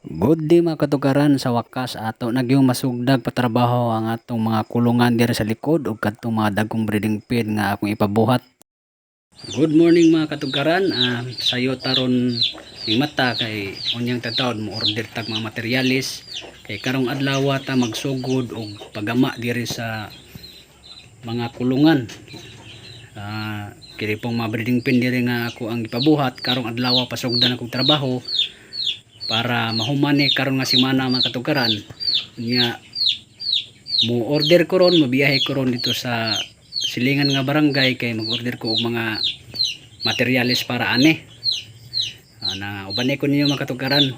Good day mga katugaran, sa wakas ato nagyong masugdag patrabaho ang atong mga kulungan diri sa likod ug kadtong mga dagkong breeding pen nga akong ipabuhat. Good morning mga katugaran, sayo taron ning mata kay unyang tatawd mo order tag mga materialis kay karong adlaw ta magsugod og pagama diri sa mga kulungan. Kini pong mga breeding pen diri nga ako ang ipabuhat karong adlaw pasugdan akong trabaho para mahuman ni karon nga semana mga katugaran nya mo order ko ron, mabiyahe ko ron dito sa silingan nga barangay kay mag-order ko og mga materyales para ani na uban ko ninyo mga katugaran.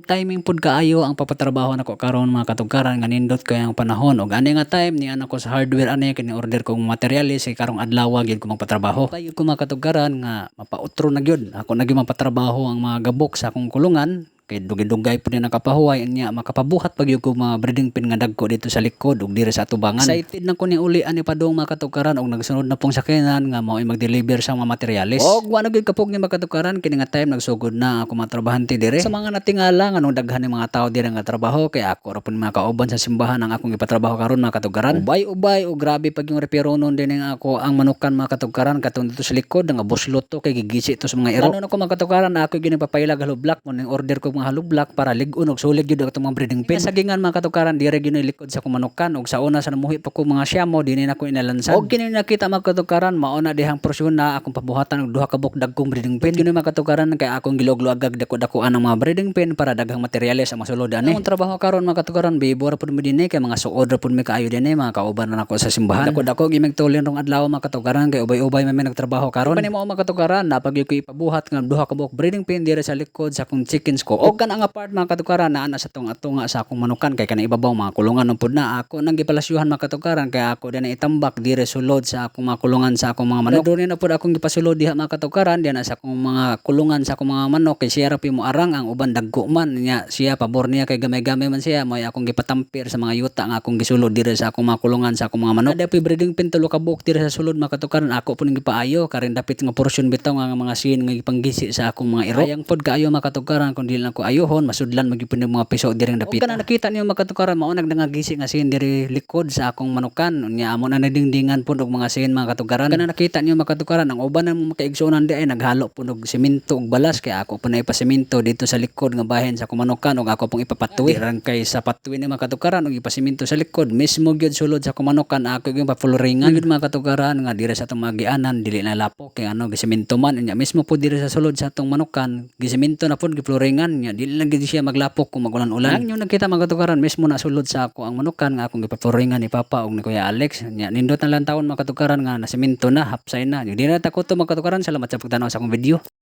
Timing pud kaayo ang papatrabaho nako karon mga katugaran nga nindot kay ang panahon ug ani nga time ni anak ko sa hardware ani kini order ko og materyales kay karong adlaw gyud ko magpatrabaho. Tayo ko mga katugaran nga mapautro na gyud ako nagyud magpatrabaho ang mga gabok sa akong kulungan kay dugay-dugay po din nakapahuway niya makapabuhat pag yung mga breeding pen nga dagko dito sa likod ug diri sa atubangan. Excited na ko ni uli ani padong mga katukaran ug nagsunod na pong sakinan nga mao mag-deliver sa mga materyales. Og wa na gyud kapog ni mga katukaran kini nga time nagsugod na ako mga trabahante dire. Sa mga natingala nga nung daghan ni mga tao dire nga trabaho kay ako ra pud mga kauban sa simbahan ang akong ipatrabaho karon mga katukaran. Ubay-ubay ug grabe pag yung reperonon din nga ako ang manukan mga katukaran katong dito sa likod nga buslot to kay gigisi to sa mga iro. Ano na ko mga katukaran na ako gyud papailag haloblak mo ning order ko mga haloblak para ligon og sulig gyud atong mga breeding pen. Sagingan mga katukaran dire gyud likod sa kumanukan ug sa una sa namuhi pa ko mga siyamo dinhi na ko inalansan. Og kini nakita mga katukaran mao na dihang porsyon na akong pabuhatan og duha ka buk dagkong breeding pen. Kini mga katukaran kay akong gilugluagag dako-dakoan ang mga breeding pen para daghang materyales ang masulod ani. Ang trabaho karon mga katukaran bibor pud mi dinhi kay mga suod ra pud mi kaayo dinhi mga kauban na nako sa simbahan. Dako-dako gimig tulin rong adlaw mga katukaran kay ubay-ubay man nagtrabaho karon. Pani mo mga katukaran napag ko ipabuhat nga duha ka buk breeding pen dire sa likod sa akong chickens ko. Og kan ang part mga katukaran na ana sa tunga sa akong manukan kay kana ibabaw mga kulungan pud na ako nang gipalasyuhan mga katukaran kay ako din itambak dire sulod sa akong mga kulungan sa akong mga manok. Duro na pud akong gipasulod diha mga katukaran diha sa akong mga kulungan sa akong mga manok kay siya ra mo arang ang uban dagko man nya siya pabor niya kay gamay-gamay man siya may akong gipatampir sa mga yuta nga akong gisulod dire sa akong mga kulungan sa akong mga manok. Ada pi breeding pen tulo ka buok dire sa sulod mga katukaran ako pud gipaayo karon dapit nga porsyon bitaw nga mga sin nga gipanggisi sa akong mga iro. Ayang pud kaayo mga katukaran kun dili na ko ayohon masudlan magipon mga piso diri dapit. Kana nakita niyo mga katukaran mao nagdangagisi nga sin diri likod sa akong manukan nya amo na nadingdingan pud og mga sin mga katukaran. Kana nakita niyo mga katukaran ang uban ng makaigsunan di ay naghalo pud og semento og balas kay ako pud na ipasemento dito sa likod nga bahin sa akong manukan ug ako pong ipapatuwi. Dirang kay sa patuwi ni mga katukaran og ipasemento sa likod mismo gyud sulod sa akong manukan ako gyud papuluringan gyud mga katukaran nga diri sa atong mga gianan dili na lapok kay ano gisemento man nya mismo pud diri sa sulod sa atong manukan gisemento na pud gipuluringan nya dili lang gid siya maglapok kung magulan-ulan. Ang nakita mga katukaran mismo na sulod sa ako ang manukan nga akong gipapuringan ni Papa ug ni Kuya Alex nya nindot na lang taon mga katukaran nga nasemento na hapsay na. Di na ta ko to mga katukaran, salamat sa pagtanaw sa akong video.